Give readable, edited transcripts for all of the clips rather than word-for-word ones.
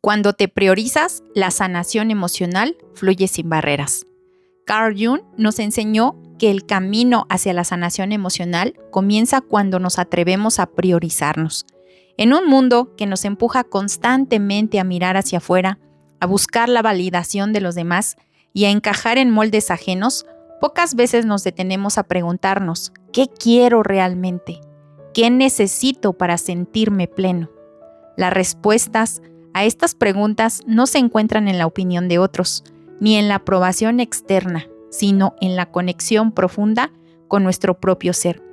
Cuando te priorizas, la sanación emocional fluye sin barreras. Carl Jung nos enseñó que el camino hacia la sanación emocional comienza cuando nos atrevemos a priorizarnos. En un mundo que nos empuja constantemente a mirar hacia afuera, a buscar la validación de los demás y a encajar en moldes ajenos, pocas veces nos detenemos a preguntarnos, ¿qué quiero realmente? ¿Qué necesito para sentirme pleno? Las respuestas a estas preguntas no se encuentran en la opinión de otros, ni en la aprobación externa, sino en la conexión profunda con nuestro propio ser.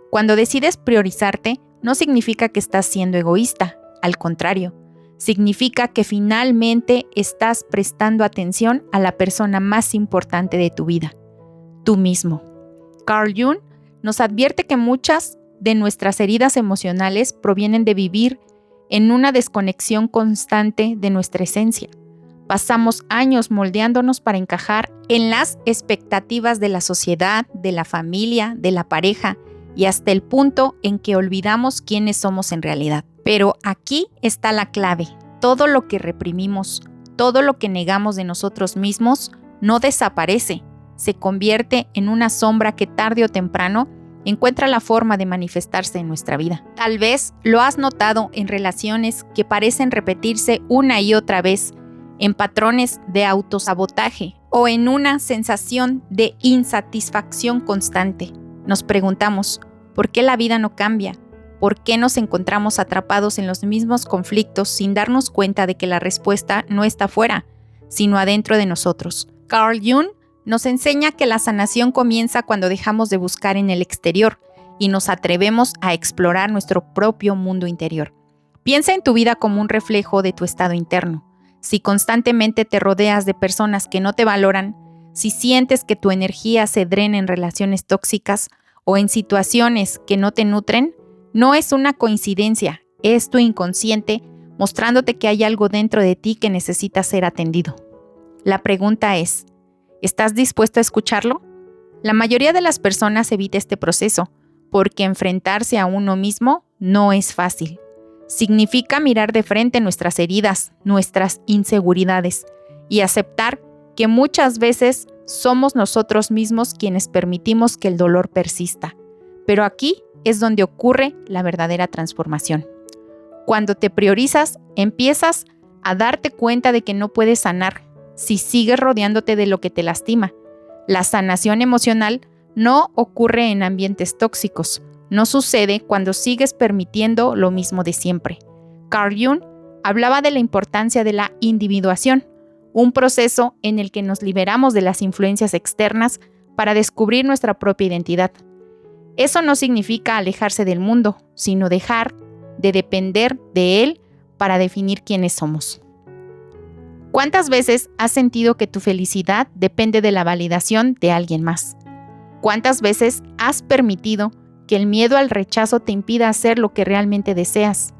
Cuando decides priorizarte, no significa que estás siendo egoísta, al contrario, significa que finalmente estás prestando atención a la persona más importante de tu vida, tú mismo. Carl Jung nos advierte que muchas de nuestras heridas emocionales provienen de vivir en una desconexión constante de nuestra esencia. Pasamos años moldeándonos para encajar en las expectativas de la sociedad, de la familia, de la pareja y hasta el punto en que olvidamos quiénes somos en realidad. Pero aquí está la clave. Todo lo que reprimimos, todo lo que negamos de nosotros mismos no desaparece. Se convierte en una sombra que tarde o temprano encuentra la forma de manifestarse en nuestra vida. Tal vez lo has notado en relaciones que parecen repetirse una y otra vez, en patrones de autosabotaje o en una sensación de insatisfacción constante. Nos preguntamos, ¿por qué la vida no cambia? ¿Por qué nos encontramos atrapados en los mismos conflictos sin darnos cuenta de que la respuesta no está fuera, sino adentro de nosotros? Carl Jung nos enseña que la sanación comienza cuando dejamos de buscar en el exterior y nos atrevemos a explorar nuestro propio mundo interior. Piensa en tu vida como un reflejo de tu estado interno. Si constantemente te rodeas de personas que no te valoran, si sientes que tu energía se drena en relaciones tóxicas o en situaciones que no te nutren, no es una coincidencia, es tu inconsciente mostrándote que hay algo dentro de ti que necesita ser atendido. La pregunta es, ¿estás dispuesto a escucharlo? La mayoría de las personas evita este proceso porque enfrentarse a uno mismo no es fácil. Significa mirar de frente nuestras heridas, nuestras inseguridades y aceptar que muchas veces somos nosotros mismos quienes permitimos que el dolor persista. Pero aquí es donde ocurre la verdadera transformación. Cuando te priorizas, empiezas a darte cuenta de que no puedes sanar si sigues rodeándote de lo que te lastima. La sanación emocional no ocurre en ambientes tóxicos. No sucede cuando sigues permitiendo lo mismo de siempre. Carl Jung hablaba de la importancia de la individuación, un proceso en el que nos liberamos de las influencias externas para descubrir nuestra propia identidad. Eso no significa alejarse del mundo, sino dejar de depender de él para definir quiénes somos. ¿Cuántas veces has sentido que tu felicidad depende de la validación de alguien más? ¿Cuántas veces has permitido que el miedo al rechazo te impida hacer lo que realmente deseas?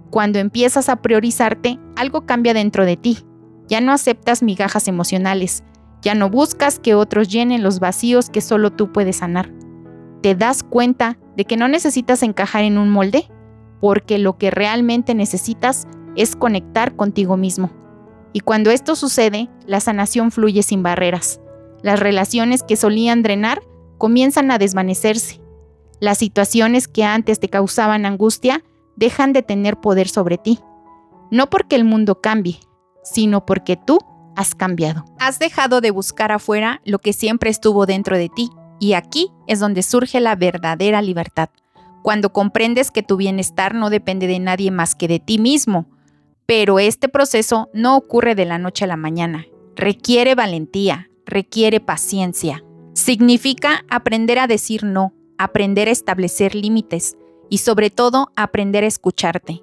Cuando empiezas a priorizarte, algo cambia dentro de ti. Ya no aceptas migajas emocionales. Ya no buscas que otros llenen los vacíos que solo tú puedes sanar. Te das cuenta de que no necesitas encajar en un molde, porque lo que realmente necesitas es conectar contigo mismo. Y cuando esto sucede, la sanación fluye sin barreras. Las relaciones que solían drenar comienzan a desvanecerse. Las situaciones que antes te causaban angustia dejan de tener poder sobre ti. No porque el mundo cambie, sino porque tú has cambiado. Has dejado de buscar afuera lo que siempre estuvo dentro de ti, y aquí es donde surge la verdadera libertad. Cuando comprendes que tu bienestar no depende de nadie más que de ti mismo. Pero este proceso no ocurre de la noche a la mañana. Requiere valentía, requiere paciencia. Significa aprender a decir no, aprender a establecer límites y sobre todo aprender a escucharte.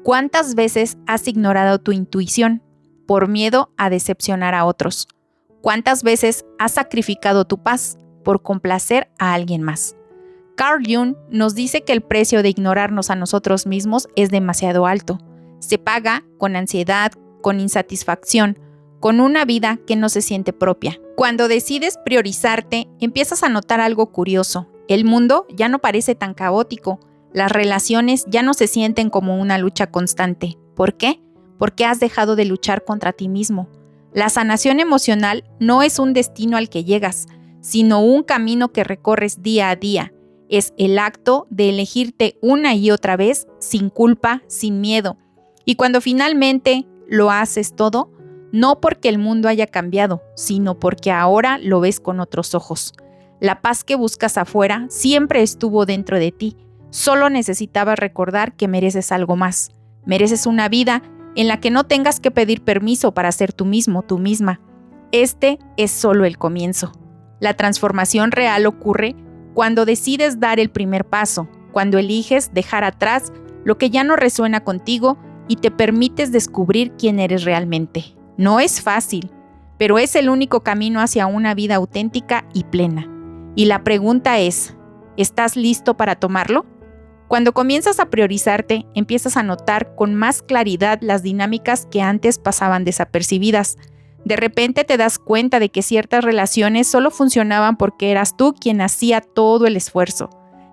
¿Cuántas veces has ignorado tu intuición por miedo a decepcionar a otros? ¿Cuántas veces has sacrificado tu paz por complacer a alguien más? Carl Jung nos dice que el precio de ignorarnos a nosotros mismos es demasiado alto. Se paga con ansiedad, con insatisfacción, con una vida que no se siente propia. Cuando decides priorizarte, empiezas a notar algo curioso. El mundo ya no parece tan caótico. Las relaciones ya no se sienten como una lucha constante. ¿Por qué? porque has dejado de luchar contra ti mismo. La sanación emocional no es un destino al que llegas, sino un camino que recorres día a día. Es el acto de elegirte una y otra vez, sin culpa, sin miedo. Y cuando finalmente lo haces todo, no porque el mundo haya cambiado, sino porque ahora lo ves con otros ojos. La paz que buscas afuera siempre estuvo dentro de ti. Solo necesitabas recordar que mereces algo más. Mereces una vida en la que no tengas que pedir permiso para ser tú mismo, tú misma. Este es solo el comienzo. La transformación real ocurre cuando decides dar el primer paso, cuando eliges dejar atrás lo que ya no resuena contigo y te permites descubrir quién eres realmente. No es fácil, pero es el único camino hacia una vida auténtica y plena. Y la pregunta es, ¿estás listo para tomarlo? Cuando comienzas a priorizarte, empiezas a notar con más claridad las dinámicas que antes pasaban desapercibidas. De repente te das cuenta de que ciertas relaciones solo funcionaban porque eras tú quien hacía todo el esfuerzo,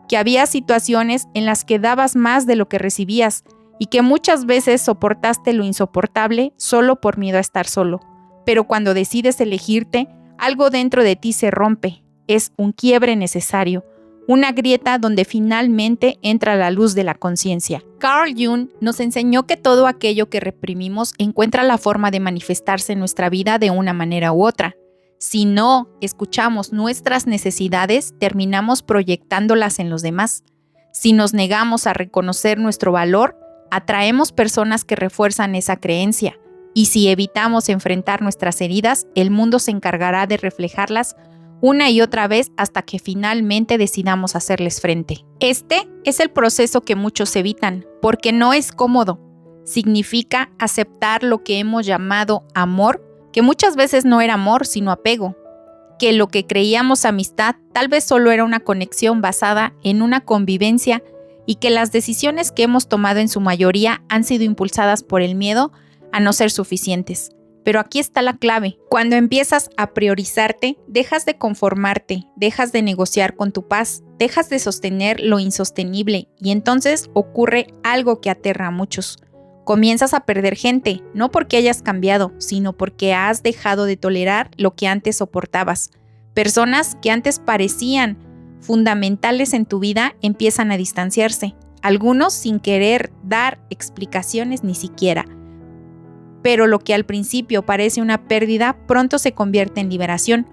que había situaciones en las que dabas más de lo que recibías y que muchas veces soportaste lo insoportable solo por miedo a estar solo. Pero cuando decides elegirte, algo dentro de ti se rompe. Es un quiebre necesario, una grieta donde finalmente entra la luz de la conciencia. Carl Jung nos enseñó que todo aquello que reprimimos encuentra la forma de manifestarse en nuestra vida de una manera u otra. Si no escuchamos nuestras necesidades, terminamos proyectándolas en los demás. Si nos negamos a reconocer nuestro valor, atraemos personas que refuerzan esa creencia. Y si evitamos enfrentar nuestras heridas, el mundo se encargará de reflejarlas una y otra vez hasta que finalmente decidamos hacerles frente. Este es el proceso que muchos evitan, porque no es cómodo. Significa aceptar lo que hemos llamado amor, que muchas veces no era amor, sino apego. Que lo que creíamos amistad tal vez solo era una conexión basada en una convivencia y que las decisiones que hemos tomado en su mayoría han sido impulsadas por el miedo a no ser suficientes. Pero aquí está la clave. Cuando empiezas a priorizarte, dejas de conformarte, dejas de negociar con tu paz, dejas de sostener lo insostenible y entonces ocurre algo que aterra a muchos. Comienzas a perder gente, no porque hayas cambiado, sino porque has dejado de tolerar lo que antes soportabas. Personas que antes parecían fundamentales en tu vida empiezan a distanciarse, algunos sin querer dar explicaciones ni siquiera. Pero lo que al principio parece una pérdida pronto se convierte en liberación,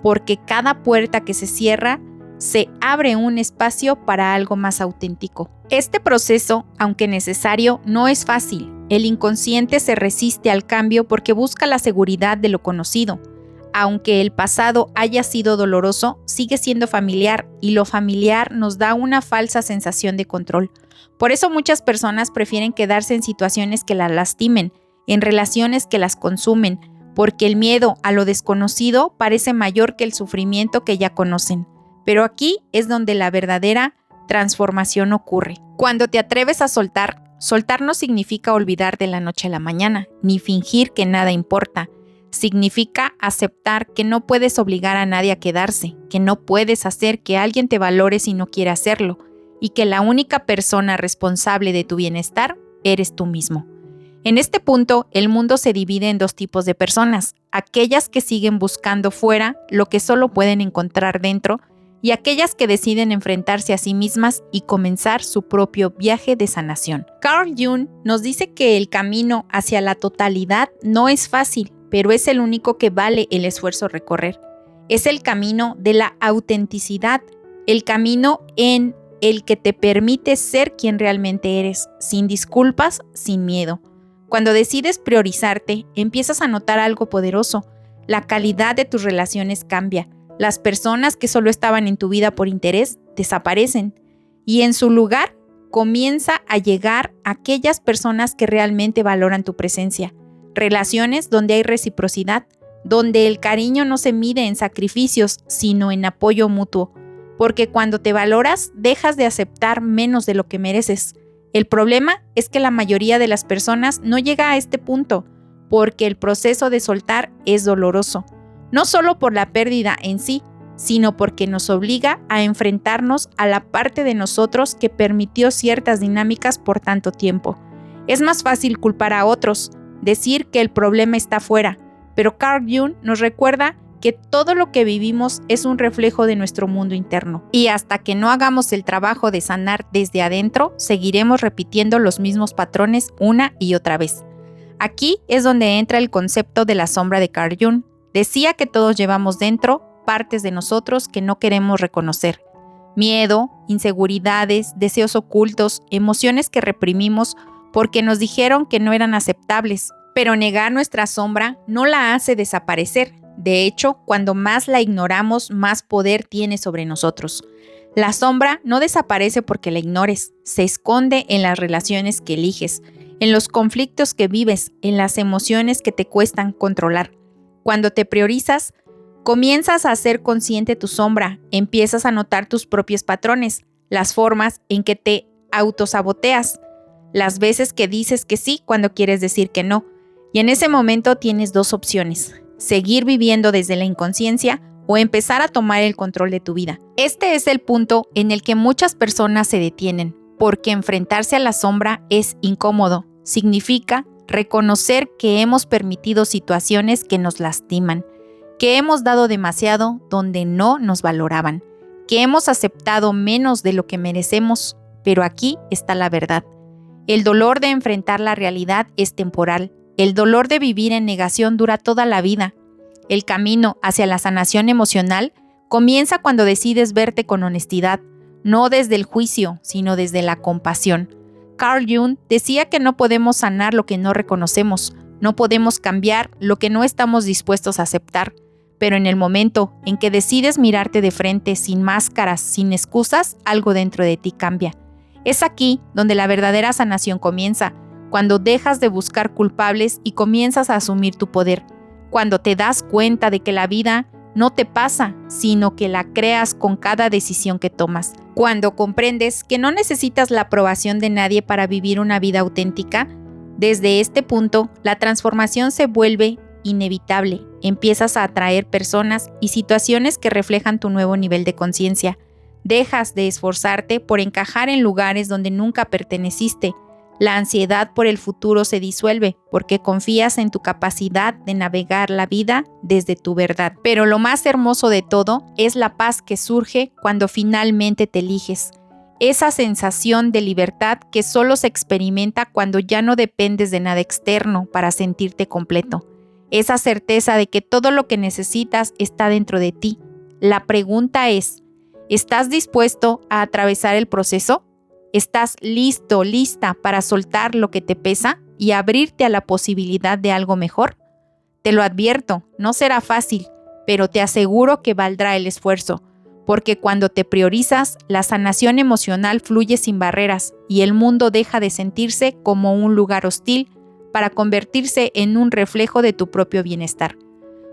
porque cada puerta que se cierra se abre un espacio para algo más auténtico. Este proceso, aunque necesario, no es fácil. El inconsciente se resiste al cambio porque busca la seguridad de lo conocido. Aunque el pasado haya sido doloroso, sigue siendo familiar y lo familiar nos da una falsa sensación de control. Por eso muchas personas prefieren quedarse en situaciones que las lastimen, en relaciones que las consumen, porque el miedo a lo desconocido parece mayor que el sufrimiento que ya conocen. Pero aquí es donde la verdadera transformación ocurre. Cuando te atreves a soltar, soltar no significa olvidar de la noche a la mañana, ni fingir que nada importa. Significa aceptar que no puedes obligar a nadie a quedarse, que no puedes hacer que alguien te valore si no quiere hacerlo, y que la única persona responsable de tu bienestar eres tú mismo. En este punto, el mundo se divide en dos tipos de personas, aquellas que siguen buscando fuera lo que solo pueden encontrar dentro y aquellas que deciden enfrentarse a sí mismas y comenzar su propio viaje de sanación. Carl Jung nos dice que el camino hacia la totalidad no es fácil, pero es el único que vale el esfuerzo recorrer. Es el camino de la autenticidad, el camino en el que te permite ser quien realmente eres, sin disculpas, sin miedo. Cuando decides priorizarte, empiezas a notar algo poderoso. La calidad de tus relaciones cambia. Las personas que solo estaban en tu vida por interés desaparecen. Y en su lugar, comienza a llegar aquellas personas que realmente valoran tu presencia. Relaciones donde hay reciprocidad, donde el cariño no se mide en sacrificios, sino en apoyo mutuo. Porque cuando te valoras, dejas de aceptar menos de lo que mereces. El problema es que la mayoría de las personas no llega a este punto, porque el proceso de soltar es doloroso, no solo por la pérdida en sí, sino porque nos obliga a enfrentarnos a la parte de nosotros que permitió ciertas dinámicas por tanto tiempo. Es más fácil culpar a otros, decir que el problema está fuera, pero Carl Jung nos recuerda que todo lo que vivimos es un reflejo de nuestro mundo interno. Y hasta que no hagamos el trabajo de sanar desde adentro, seguiremos repitiendo los mismos patrones una y otra vez. Aquí es donde entra el concepto de la sombra de Carl Jung. Decía que todos llevamos dentro partes de nosotros que no queremos reconocer. Miedo, inseguridades, deseos ocultos, emociones que reprimimos porque nos dijeron que no eran aceptables. Pero negar nuestra sombra no la hace desaparecer. De hecho, cuando más la ignoramos, más poder tiene sobre nosotros. La sombra no desaparece porque la ignores, se esconde en las relaciones que eliges, en los conflictos que vives, en las emociones que te cuestan controlar. Cuando te priorizas, comienzas a ser consciente de tu sombra, empiezas a notar tus propios patrones, las formas en que te autosaboteas, las veces que dices que sí cuando quieres decir que no. Y en ese momento tienes dos opciones: seguir viviendo desde la inconsciencia o empezar a tomar el control de tu vida. Este es el punto en el que muchas personas se detienen, porque enfrentarse a la sombra es incómodo. Significa reconocer que hemos permitido situaciones que nos lastiman, que hemos dado demasiado donde no nos valoraban, que hemos aceptado menos de lo que merecemos. Pero aquí está la verdad. El dolor de enfrentar la realidad es temporal. El dolor de vivir en negación dura toda la vida. El camino hacia la sanación emocional comienza cuando decides verte con honestidad, no desde el juicio, sino desde la compasión. Carl Jung decía que no podemos sanar lo que no reconocemos, no podemos cambiar lo que no estamos dispuestos a aceptar, pero en el momento en que decides mirarte de frente, sin máscaras, sin excusas, algo dentro de ti cambia. Es aquí donde la verdadera sanación comienza, cuando dejas de buscar culpables y comienzas a asumir tu poder, cuando te das cuenta de que la vida no te pasa, sino que la creas con cada decisión que tomas. Cuando comprendes que no necesitas la aprobación de nadie para vivir una vida auténtica, desde este punto, la transformación se vuelve inevitable. Empiezas a atraer personas y situaciones que reflejan tu nuevo nivel de conciencia. Dejas de esforzarte por encajar en lugares donde nunca perteneciste. La ansiedad por el futuro se disuelve porque confías en tu capacidad de navegar la vida desde tu verdad. Pero lo más hermoso de todo es la paz que surge cuando finalmente te eliges. Esa sensación de libertad que solo se experimenta cuando ya no dependes de nada externo para sentirte completo. Esa certeza de que todo lo que necesitas está dentro de ti. La pregunta es, ¿estás dispuesto a atravesar el proceso? ¿Estás listo, lista para soltar lo que te pesa y abrirte a la posibilidad de algo mejor? Te lo advierto, no será fácil, pero te aseguro que valdrá el esfuerzo, porque cuando te priorizas, la sanación emocional fluye sin barreras y el mundo deja de sentirse como un lugar hostil para convertirse en un reflejo de tu propio bienestar.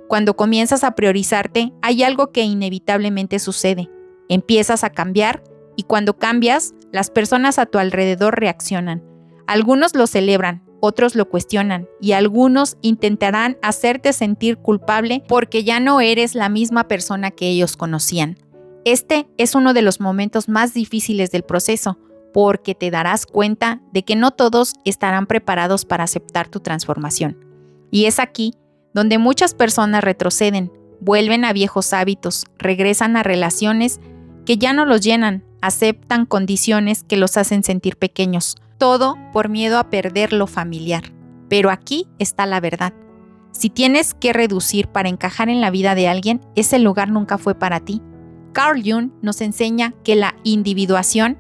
Cuando comienzas a priorizarte, hay algo que inevitablemente sucede. Empiezas a cambiar y cuando cambias, las personas a tu alrededor reaccionan. Algunos lo celebran, otros lo cuestionan y algunos intentarán hacerte sentir culpable porque ya no eres la misma persona que ellos conocían. Este es uno de los momentos más difíciles del proceso porque te darás cuenta de que no todos estarán preparados para aceptar tu transformación. Y es aquí donde muchas personas retroceden, vuelven a viejos hábitos, regresan a relaciones que ya no los llenan, aceptan condiciones que los hacen sentir pequeños, todo por miedo a perder lo familiar. Pero aquí está la verdad. Si tienes que reducir para encajar en la vida de alguien, ese lugar nunca fue para ti. Carl Jung nos enseña que la individuación,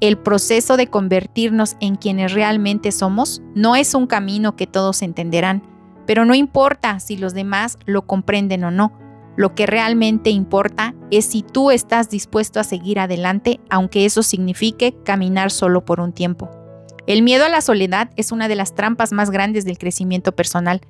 el proceso de convertirnos en quienes realmente somos, no es un camino que todos entenderán, pero no importa si los demás lo comprenden o no. Lo que realmente importa es si tú estás dispuesto a seguir adelante, aunque eso signifique caminar solo por un tiempo. El miedo a la soledad es una de las trampas más grandes del crecimiento personal.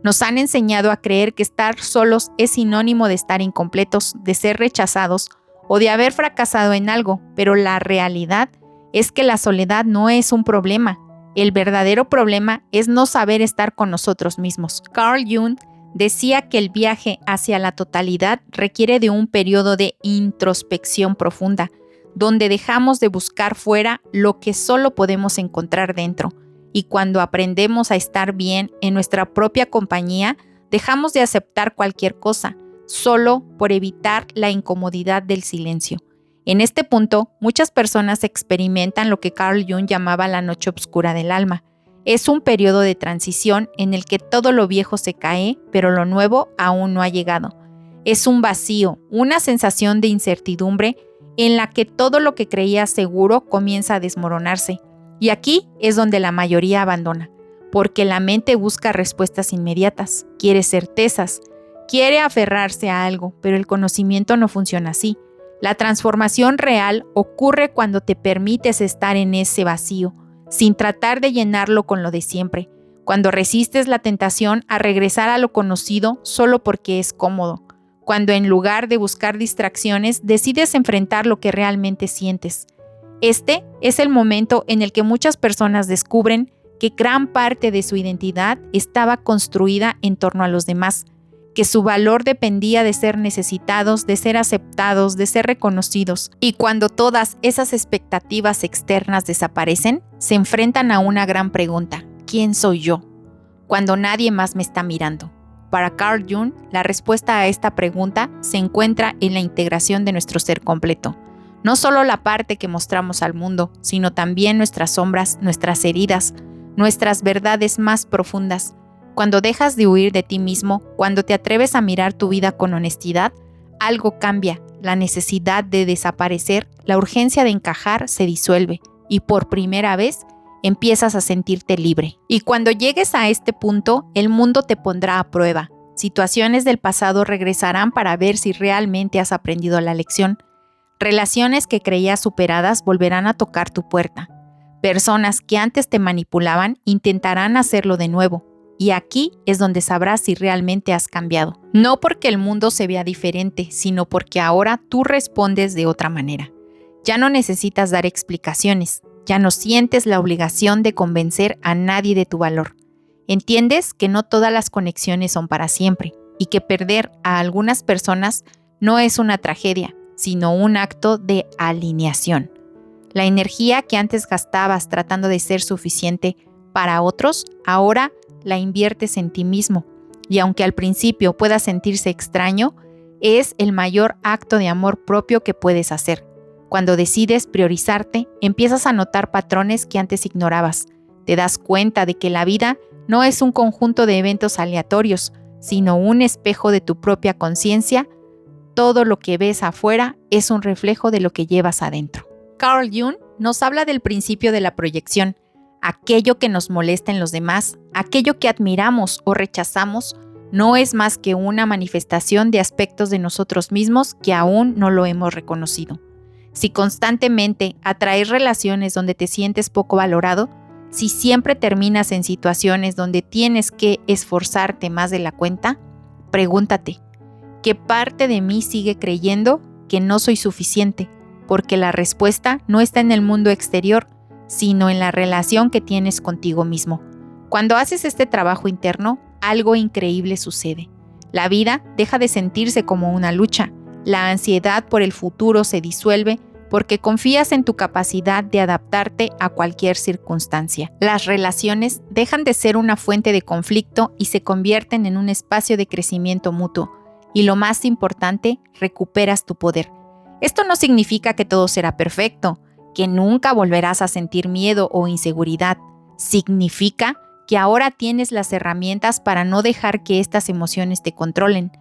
Nos han enseñado a creer que estar solos es sinónimo de estar incompletos, de ser rechazados o de haber fracasado en algo, pero la realidad es que la soledad no es un problema. El verdadero problema es no saber estar con nosotros mismos. Carl Jung decía que el viaje hacia la totalidad requiere de un periodo de introspección profunda, donde dejamos de buscar fuera lo que solo podemos encontrar dentro. y cuando aprendemos a estar bien en nuestra propia compañía, dejamos de aceptar cualquier cosa, solo por evitar la incomodidad del silencio. En este punto, muchas personas experimentan lo que Carl Jung llamaba la noche oscura del alma. Es un periodo de transición en el que todo lo viejo se cae, pero lo nuevo aún no ha llegado. Es un vacío, una sensación de incertidumbre en la que todo lo que creías seguro comienza a desmoronarse. Y aquí es donde la mayoría abandona, porque la mente busca respuestas inmediatas, quiere certezas, quiere aferrarse a algo, pero el conocimiento no funciona así. La transformación real ocurre cuando te permites estar en ese vacío, sin tratar de llenarlo con lo de siempre, cuando resistes la tentación a regresar a lo conocido solo porque es cómodo, cuando en lugar de buscar distracciones decides enfrentar lo que realmente sientes. Este es el momento en el que muchas personas descubren que gran parte de su identidad estaba construida en torno a los demás, que su valor dependía de ser necesitados, de ser aceptados, de ser reconocidos. Y cuando todas esas expectativas externas desaparecen, se enfrentan a una gran pregunta: ¿quién soy yo? Cuando nadie más me está mirando. Para Carl Jung, la respuesta a esta pregunta se encuentra en la integración de nuestro ser completo. No solo la parte que mostramos al mundo, sino también nuestras sombras, nuestras heridas, nuestras verdades más profundas. Cuando dejas de huir de ti mismo, cuando te atreves a mirar tu vida con honestidad, algo cambia. La necesidad de desaparecer, la urgencia de encajar se disuelve y por primera vez empiezas a sentirte libre. Y cuando llegues a este punto, el mundo te pondrá a prueba. Situaciones del pasado regresarán para ver si realmente has aprendido la lección. Relaciones que creías superadas volverán a tocar tu puerta. Personas que antes te manipulaban intentarán hacerlo de nuevo. Y aquí es donde sabrás si realmente has cambiado. No porque el mundo se vea diferente, sino porque ahora tú respondes de otra manera. Ya no necesitas dar explicaciones, ya no sientes la obligación de convencer a nadie de tu valor. Entiendes que no todas las conexiones son para siempre y que perder a algunas personas no es una tragedia, sino un acto de alineación. La energía que antes gastabas tratando de ser suficiente para otros, ahora la inviertes en ti mismo, y aunque al principio pueda sentirse extraño, es el mayor acto de amor propio que puedes hacer. Cuando decides priorizarte, empiezas a notar patrones que antes ignorabas. Te das cuenta de que la vida no es un conjunto de eventos aleatorios, sino un espejo de tu propia conciencia. Todo lo que ves afuera es un reflejo de lo que llevas adentro. Carl Jung nos habla del principio de la proyección. Aquello que nos molesta en los demás, aquello que admiramos o rechazamos, no es más que una manifestación de aspectos de nosotros mismos que aún no lo hemos reconocido. Si constantemente atraes relaciones donde te sientes poco valorado, si siempre terminas en situaciones donde tienes que esforzarte más de la cuenta, pregúntate, ¿qué parte de mí sigue creyendo que no soy suficiente? Porque la respuesta no está en el mundo exterior, sino en la relación que tienes contigo mismo. Cuando haces este trabajo interno, algo increíble sucede. La vida deja de sentirse como una lucha. La ansiedad por el futuro se disuelve porque confías en tu capacidad de adaptarte a cualquier circunstancia. Las relaciones dejan de ser una fuente de conflicto y se convierten en un espacio de crecimiento mutuo. Y lo más importante, recuperas tu poder. Esto no significa que todo será perfecto, que nunca volverás a sentir miedo o inseguridad. Significa que ahora tienes las herramientas para no dejar que estas emociones te controlen,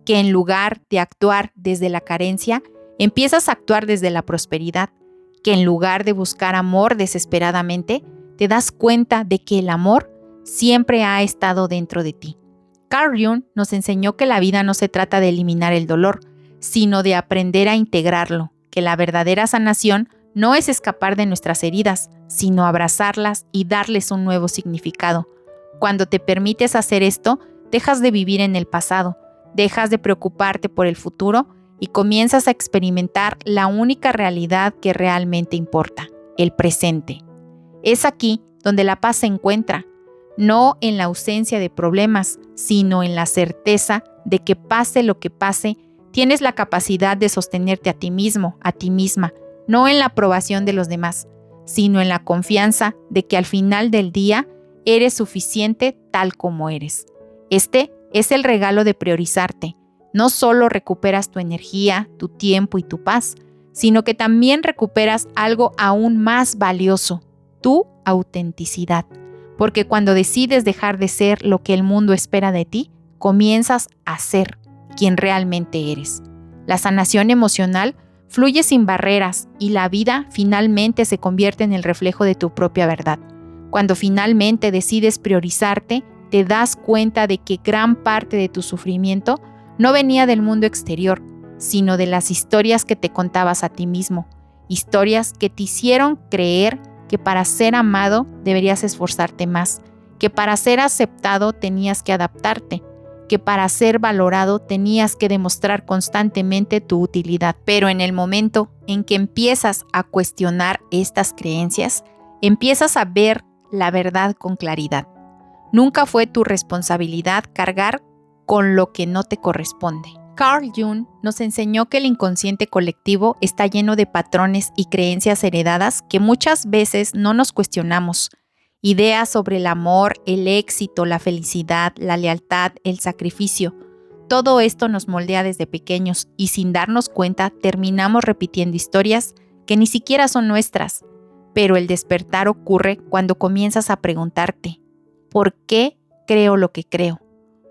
que en lugar de actuar desde la carencia, empiezas a actuar desde la prosperidad, que en lugar de buscar amor desesperadamente, te das cuenta de que el amor siempre ha estado dentro de ti. Carl Jung nos enseñó que la vida no se trata de eliminar el dolor, sino de aprender a integrarlo, que la verdadera sanación no es escapar de nuestras heridas, sino abrazarlas y darles un nuevo significado. Cuando te permites hacer esto, dejas de vivir en el pasado, dejas de preocuparte por el futuro y comienzas a experimentar la única realidad que realmente importa, el presente. Es aquí donde la paz se encuentra, no en la ausencia de problemas, sino en la certeza de que pase lo que pase, tienes la capacidad de sostenerte a ti mismo, a ti misma, no en la aprobación de los demás, sino en la confianza de que al final del día eres suficiente tal como eres. Este es el regalo de priorizarte. No solo recuperas tu energía, tu tiempo y tu paz, sino que también recuperas algo aún más valioso, tu autenticidad. Porque cuando decides dejar de ser lo que el mundo espera de ti, comienzas a ser quien realmente eres. La sanación emocional fluye sin barreras y la vida finalmente se convierte en el reflejo de tu propia verdad. Cuando finalmente decides priorizarte, te das cuenta de que gran parte de tu sufrimiento no venía del mundo exterior, sino de las historias que te contabas a ti mismo, historias que te hicieron creer que para ser amado deberías esforzarte más, que para ser aceptado tenías que adaptarte, que para ser valorado tenías que demostrar constantemente tu utilidad. Pero en el momento en que empiezas a cuestionar estas creencias, empiezas a ver la verdad con claridad. Nunca fue tu responsabilidad cargar con lo que no te corresponde. Carl Jung nos enseñó que el inconsciente colectivo está lleno de patrones y creencias heredadas que muchas veces no nos cuestionamos. Ideas sobre el amor, el éxito, la felicidad, la lealtad, el sacrificio. Todo esto nos moldea desde pequeños y sin darnos cuenta terminamos repitiendo historias que ni siquiera son nuestras. Pero el despertar ocurre cuando comienzas a preguntarte, ¿por qué creo lo que creo?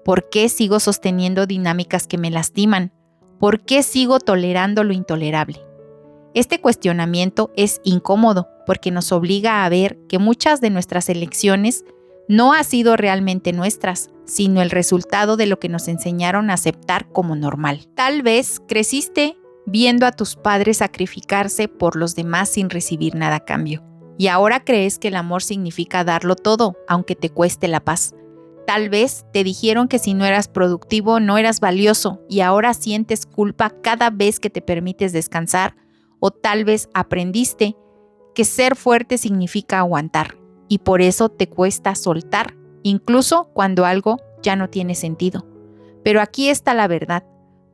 ¿Por qué sigo sosteniendo dinámicas que me lastiman? ¿Por qué sigo tolerando lo intolerable? Este cuestionamiento es incómodo porque nos obliga a ver que muchas de nuestras elecciones no han sido realmente nuestras, sino el resultado de lo que nos enseñaron a aceptar como normal. Tal vez creciste viendo a tus padres sacrificarse por los demás sin recibir nada a cambio. Y ahora crees que el amor significa darlo todo, aunque te cueste la paz. Tal vez te dijeron que si no eras productivo no eras valioso y ahora sientes culpa cada vez que te permites descansar, o tal vez aprendiste que ser fuerte significa aguantar y por eso te cuesta soltar, incluso cuando algo ya no tiene sentido. Pero aquí está la verdad,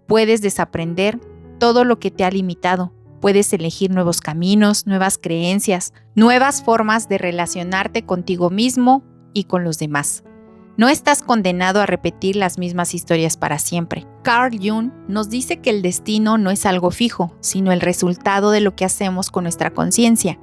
puedes desaprender todo lo que te ha limitado, puedes elegir nuevos caminos, nuevas creencias, nuevas formas de relacionarte contigo mismo y con los demás. No estás condenado a repetir las mismas historias para siempre. Carl Jung nos dice que el destino no es algo fijo, sino el resultado de lo que hacemos con nuestra conciencia.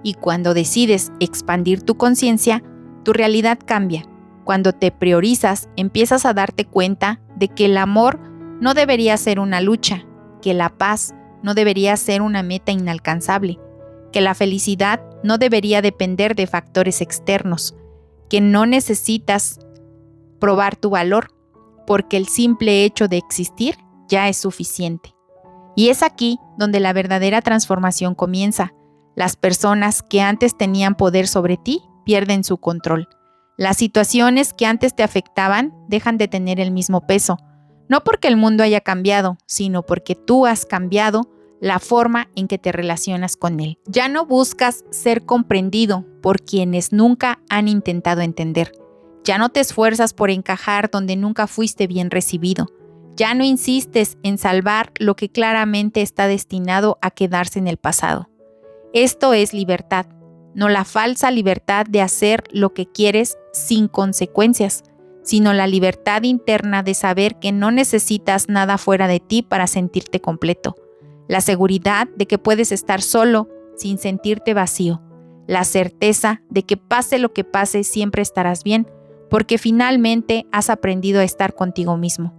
Y cuando decides expandir tu conciencia, tu realidad cambia. Cuando te priorizas, empiezas a darte cuenta de que el amor no debería ser una lucha, que la paz no debería ser una meta inalcanzable, que la felicidad no debería depender de factores externos, que no necesitas probar tu valor, porque el simple hecho de existir ya es suficiente. Y es aquí donde la verdadera transformación comienza. Las personas que antes tenían poder sobre ti pierden su control. Las situaciones que antes te afectaban dejan de tener el mismo peso, no porque el mundo haya cambiado, sino porque tú has cambiado la forma en que te relacionas con él. Ya no buscas ser comprendido por quienes nunca han intentado entender. Ya no te esfuerzas por encajar donde nunca fuiste bien recibido. Ya no insistes en salvar lo que claramente está destinado a quedarse en el pasado. Esto es libertad, no la falsa libertad de hacer lo que quieres sin consecuencias, sino la libertad interna de saber que no necesitas nada fuera de ti para sentirte completo. La seguridad de que puedes estar solo sin sentirte vacío. La certeza de que pase lo que pase siempre estarás bien, porque finalmente has aprendido a estar contigo mismo.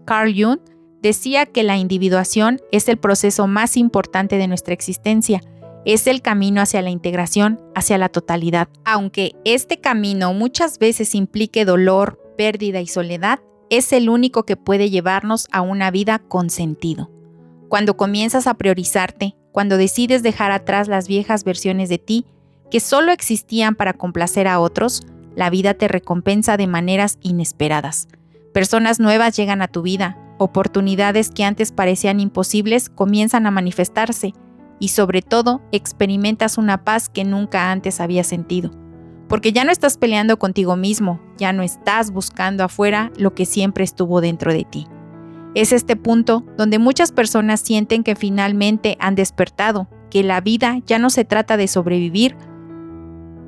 Carl Jung decía que la individuación es el proceso más importante de nuestra existencia. Es el camino hacia la integración, hacia la totalidad. Aunque este camino muchas veces implique dolor, pérdida y soledad, es el único que puede llevarnos a una vida con sentido. Cuando comienzas a priorizarte, cuando decides dejar atrás las viejas versiones de ti que solo existían para complacer a otros, la vida te recompensa de maneras inesperadas. Personas nuevas llegan a tu vida, oportunidades que antes parecían imposibles comienzan a manifestarse y sobre todo experimentas una paz que nunca antes habías sentido. Porque ya no estás peleando contigo mismo, ya no estás buscando afuera lo que siempre estuvo dentro de ti. Es este punto donde muchas personas sienten que finalmente han despertado, que la vida ya no se trata de sobrevivir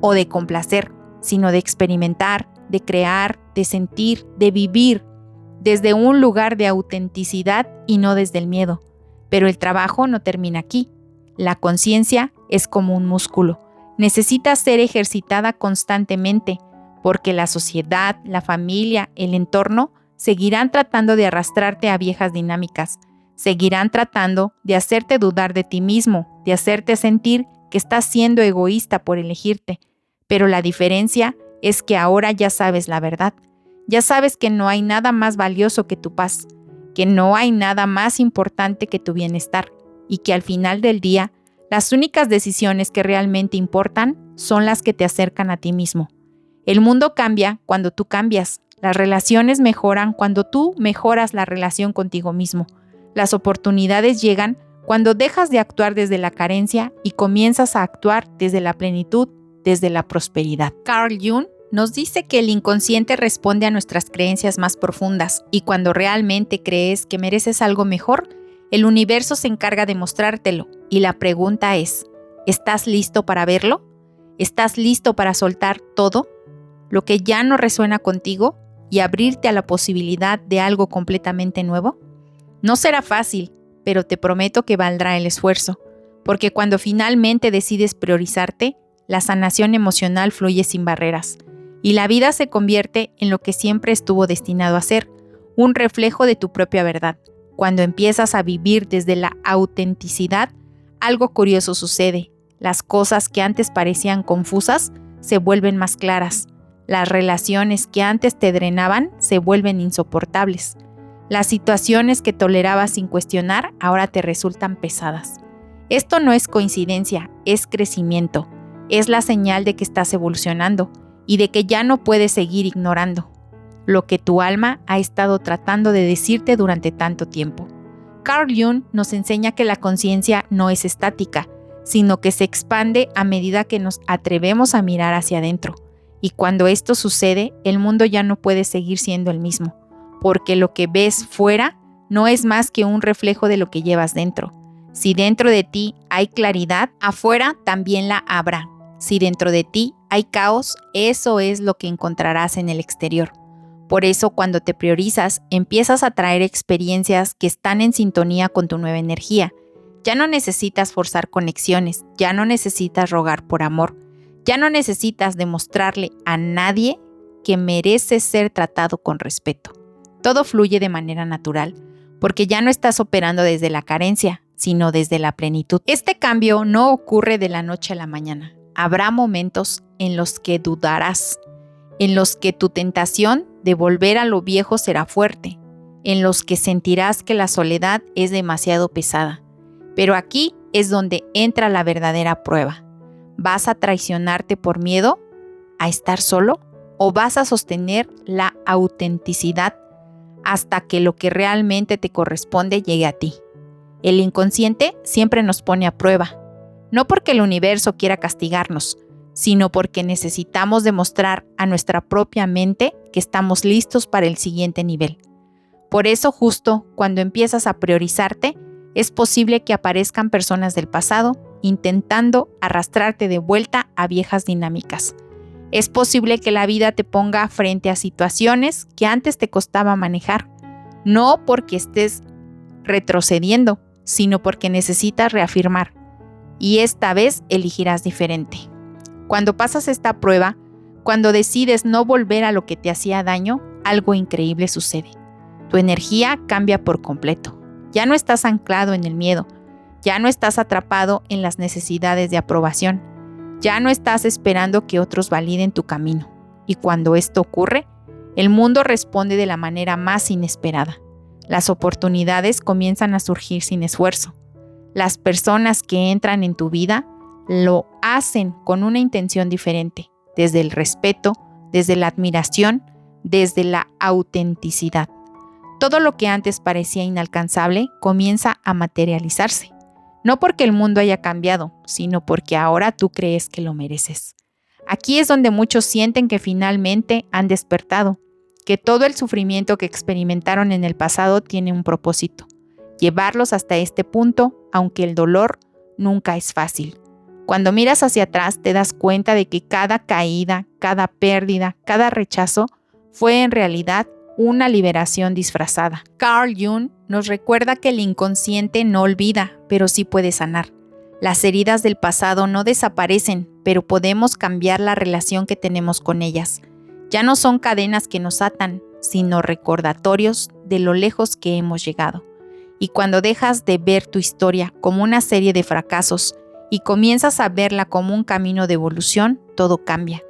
o de complacer, sino de experimentar, de crear, de sentir, de vivir desde un lugar de autenticidad y no desde el miedo. Pero el trabajo no termina aquí. La conciencia es como un músculo. Necesita ser ejercitada constantemente porque la sociedad, la familia, el entorno seguirán tratando de arrastrarte a viejas dinámicas. Seguirán tratando de hacerte dudar de ti mismo, de hacerte sentir que estás siendo egoísta por elegirte. Pero la diferencia es que ahora ya sabes la verdad. Ya sabes que no hay nada más valioso que tu paz, que no hay nada más importante que tu bienestar y que al final del día, las únicas decisiones que realmente importan son las que te acercan a ti mismo. El mundo cambia cuando tú cambias. Las relaciones mejoran cuando tú mejoras la relación contigo mismo. Las oportunidades llegan cuando dejas de actuar desde la carencia y comienzas a actuar desde la plenitud, desde la prosperidad. Carl Jung nos dice que el inconsciente responde a nuestras creencias más profundas y cuando realmente crees que mereces algo mejor, el universo se encarga de mostrártelo. Y la pregunta es, ¿estás listo para verlo? ¿Estás listo para soltar todo? Lo que ya no resuena contigo y abrirte a la posibilidad de algo completamente nuevo. No será fácil, pero te prometo que valdrá el esfuerzo, porque cuando finalmente decides priorizarte, la sanación emocional fluye sin barreras y la vida se convierte en lo que siempre estuvo destinado a ser, un reflejo de tu propia verdad. Cuando empiezas a vivir desde la autenticidad, algo curioso sucede. Las cosas que antes parecían confusas se vuelven más claras. Las relaciones que antes te drenaban se vuelven insoportables. Las situaciones que tolerabas sin cuestionar ahora te resultan pesadas. Esto no es coincidencia, es crecimiento. Es la señal de que estás evolucionando y de que ya no puedes seguir ignorando lo que tu alma ha estado tratando de decirte durante tanto tiempo. Carl Jung nos enseña que la conciencia no es estática, sino que se expande a medida que nos atrevemos a mirar hacia adentro. Y cuando esto sucede, el mundo ya no puede seguir siendo el mismo, porque lo que ves fuera no es más que un reflejo de lo que llevas dentro. Si dentro de ti hay claridad, afuera también la habrá. Si dentro de ti hay caos, eso es lo que encontrarás en el exterior. Por eso, cuando te priorizas, empiezas a traer experiencias que están en sintonía con tu nueva energía. Ya no necesitas forzar conexiones, ya no necesitas rogar por amor, ya no necesitas demostrarle a nadie que mereces ser tratado con respeto. Todo fluye de manera natural, porque ya no estás operando desde la carencia, sino desde la plenitud. Este cambio no ocurre de la noche a la mañana. Habrá momentos en los que dudarás, en los que tu tentación de volver a lo viejo será fuerte, en los que sentirás que la soledad es demasiado pesada. Pero aquí es donde entra la verdadera prueba. ¿Vas a traicionarte por miedo a estar solo o vas a sostener la autenticidad hasta que lo que realmente te corresponde llegue a ti? El inconsciente siempre nos pone a prueba, no porque el universo quiera castigarnos, sino porque necesitamos demostrar a nuestra propia mente que estamos listos para el siguiente nivel. Por eso, justo cuando empiezas a priorizarte, es posible que aparezcan personas del pasado intentando arrastrarte de vuelta a viejas dinámicas. Es posible que la vida te ponga frente a situaciones que antes te costaba manejar, no porque estés retrocediendo, sino porque necesitas reafirmar. Y esta vez elegirás diferente. Cuando pasas esta prueba, cuando decides no volver a lo que te hacía daño, algo increíble sucede. Tu energía cambia por completo. Ya no estás anclado en el miedo, ya no estás atrapado en las necesidades de aprobación, ya no estás esperando que otros validen tu camino. Y cuando esto ocurre, el mundo responde de la manera más inesperada. Las oportunidades comienzan a surgir sin esfuerzo. Las personas que entran en tu vida lo hacen con una intención diferente, desde el respeto, desde la admiración, desde la autenticidad. Todo lo que antes parecía inalcanzable comienza a materializarse, no porque el mundo haya cambiado, sino porque ahora tú crees que lo mereces. Aquí es donde muchos sienten que finalmente han despertado, que todo el sufrimiento que experimentaron en el pasado tiene un propósito, llevarlos hasta este punto, aunque el dolor nunca es fácil. Cuando miras hacia atrás te das cuenta de que cada caída, cada pérdida, cada rechazo fue en realidad una liberación disfrazada. Carl Jung nos recuerda que el inconsciente no olvida, pero sí puede sanar. Las heridas del pasado no desaparecen, pero podemos cambiar la relación que tenemos con ellas. Ya no son cadenas que nos atan, sino recordatorios de lo lejos que hemos llegado. Y cuando dejas de ver tu historia como una serie de fracasos y comienzas a verla como un camino de evolución, todo cambia.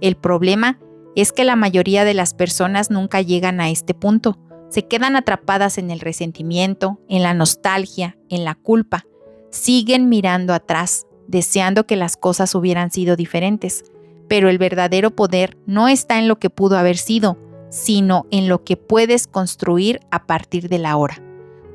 El problema es que la mayoría de las personas nunca llegan a este punto. Se quedan atrapadas en el resentimiento, en la nostalgia, en la culpa. Siguen mirando atrás, deseando que las cosas hubieran sido diferentes. Pero el verdadero poder no está en lo que pudo haber sido, sino en lo que puedes construir a partir del ahora.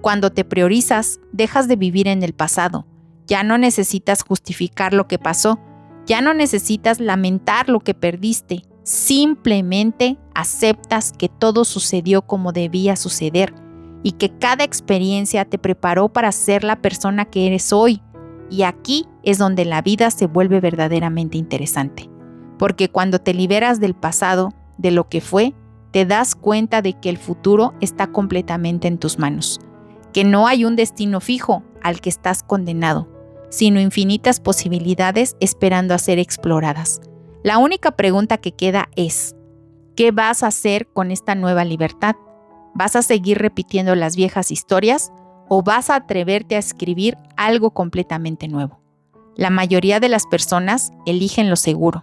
Cuando te priorizas, dejas de vivir en el pasado. Ya no necesitas justificar lo que pasó. Ya no necesitas lamentar lo que perdiste. Simplemente aceptas que todo sucedió como debía suceder y que cada experiencia te preparó para ser la persona que eres hoy. Y aquí es donde la vida se vuelve verdaderamente interesante. Porque cuando te liberas del pasado, de lo que fue, te das cuenta de que el futuro está completamente en tus manos. Que no hay un destino fijo al que estás condenado, sino infinitas posibilidades esperando a ser exploradas. La única pregunta que queda es, ¿qué vas a hacer con esta nueva libertad? ¿Vas a seguir repitiendo las viejas historias o vas a atreverte a escribir algo completamente nuevo? La mayoría de las personas eligen lo seguro.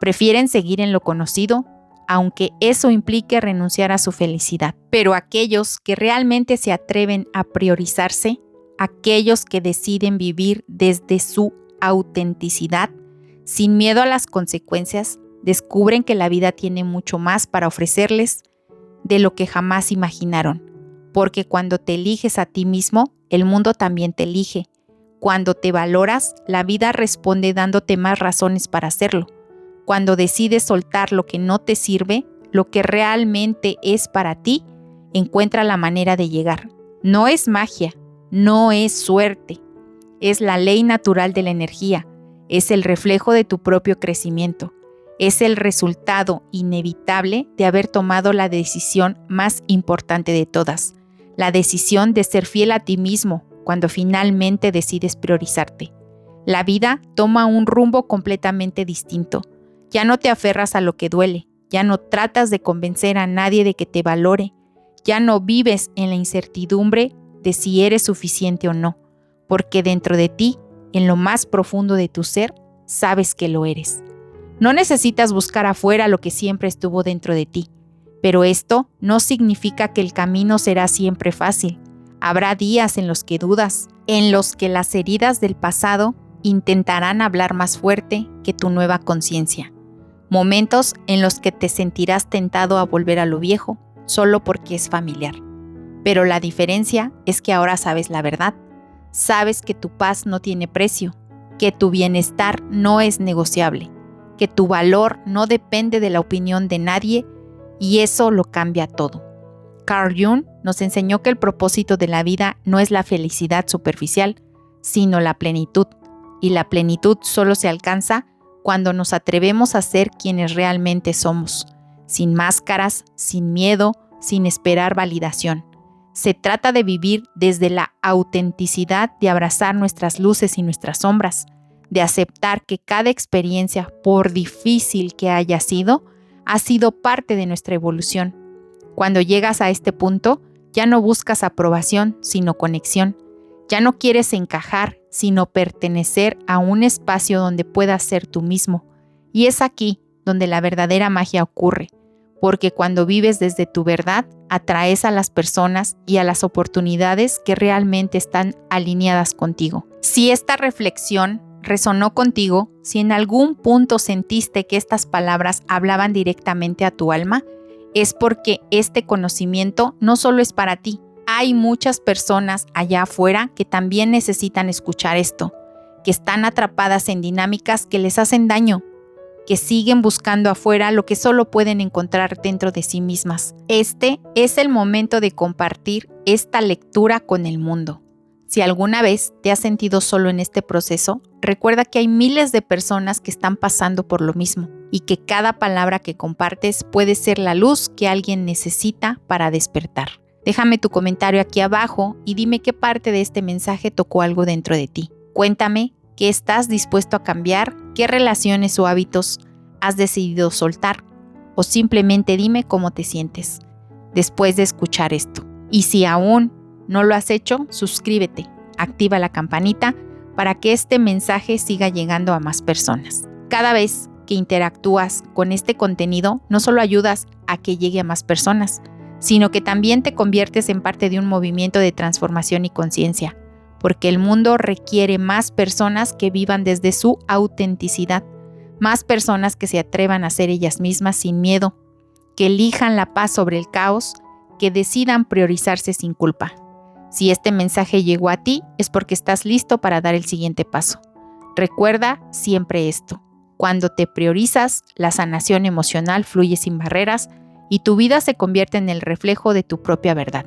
Prefieren seguir en lo conocido, aunque eso implique renunciar a su felicidad. Pero aquellos que realmente se atreven a priorizarse, aquellos que deciden vivir desde su autenticidad, sin miedo a las consecuencias, descubren que la vida tiene mucho más para ofrecerles de lo que jamás imaginaron. Porque cuando te eliges a ti mismo, el mundo también te elige. Cuando te valoras, la vida responde dándote más razones para hacerlo. Cuando decides soltar lo que no te sirve, lo que realmente es para ti, encuentra la manera de llegar. No es magia, no es suerte, es la ley natural de la energía. Es el reflejo de tu propio crecimiento. Es el resultado inevitable de haber tomado la decisión más importante de todas. La decisión de ser fiel a ti mismo cuando finalmente decides priorizarte. La vida toma un rumbo completamente distinto. Ya no te aferras a lo que duele. Ya no tratas de convencer a nadie de que te valore. Ya no vives en la incertidumbre de si eres suficiente o no. Porque dentro de ti, en lo más profundo de tu ser, sabes que lo eres. No necesitas buscar afuera lo que siempre estuvo dentro de ti, pero esto no significa que el camino será siempre fácil. Habrá días en los que dudas, en los que las heridas del pasado intentarán hablar más fuerte que tu nueva conciencia. Momentos en los que te sentirás tentado a volver a lo viejo, solo porque es familiar. Pero la diferencia es que ahora sabes la verdad. Sabes que tu paz no tiene precio, que tu bienestar no es negociable, que tu valor no depende de la opinión de nadie y eso lo cambia todo. Carl Jung nos enseñó que el propósito de la vida no es la felicidad superficial, sino la plenitud. Y la plenitud solo se alcanza cuando nos atrevemos a ser quienes realmente somos, sin máscaras, sin miedo, sin esperar validación. Se trata de vivir desde la autenticidad, de abrazar nuestras luces y nuestras sombras, de aceptar que cada experiencia, por difícil que haya sido, ha sido parte de nuestra evolución. Cuando llegas a este punto, ya no buscas aprobación, sino conexión. Ya no quieres encajar, sino pertenecer a un espacio donde puedas ser tú mismo. Y es aquí donde la verdadera magia ocurre, porque cuando vives desde tu verdad, atraes a las personas y a las oportunidades que realmente están alineadas contigo. Si esta reflexión resonó contigo, si en algún punto sentiste que estas palabras hablaban directamente a tu alma, es porque este conocimiento no solo es para ti. Hay muchas personas allá afuera que también necesitan escuchar esto, que están atrapadas en dinámicas que les hacen daño, que siguen buscando afuera lo que solo pueden encontrar dentro de sí mismas. Este es el momento de compartir esta lectura con el mundo. Si alguna vez te has sentido solo en este proceso, recuerda que hay miles de personas que están pasando por lo mismo y que cada palabra que compartes puede ser la luz que alguien necesita para despertar. Déjame tu comentario aquí abajo y dime qué parte de este mensaje tocó algo dentro de ti. Cuéntame qué estás dispuesto a cambiar, qué relaciones o hábitos has decidido soltar, o simplemente dime cómo te sientes después de escuchar esto. Y si aún no lo has hecho, suscríbete, activa la campanita para que este mensaje siga llegando a más personas. Cada vez que interactúas con este contenido, no solo ayudas a que llegue a más personas, sino que también te conviertes en parte de un movimiento de transformación y conciencia, porque el mundo requiere más personas que vivan desde su autenticidad, más personas que se atrevan a ser ellas mismas sin miedo, que elijan la paz sobre el caos, que decidan priorizarse sin culpa. Si este mensaje llegó a ti, es porque estás listo para dar el siguiente paso. Recuerda siempre esto: cuando te priorizas, la sanación emocional fluye sin barreras y tu vida se convierte en el reflejo de tu propia verdad.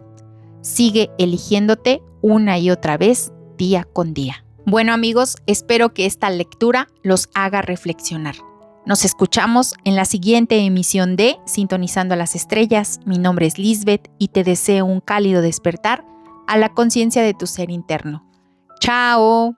Sigue eligiéndote una y otra vez, día con día. Bueno amigos, espero que esta lectura los haga reflexionar. Nos escuchamos en la siguiente emisión de Sintonizando a las Estrellas. Mi nombre es Lisbeth y te deseo un cálido despertar a la conciencia de tu ser interno. ¡Chao!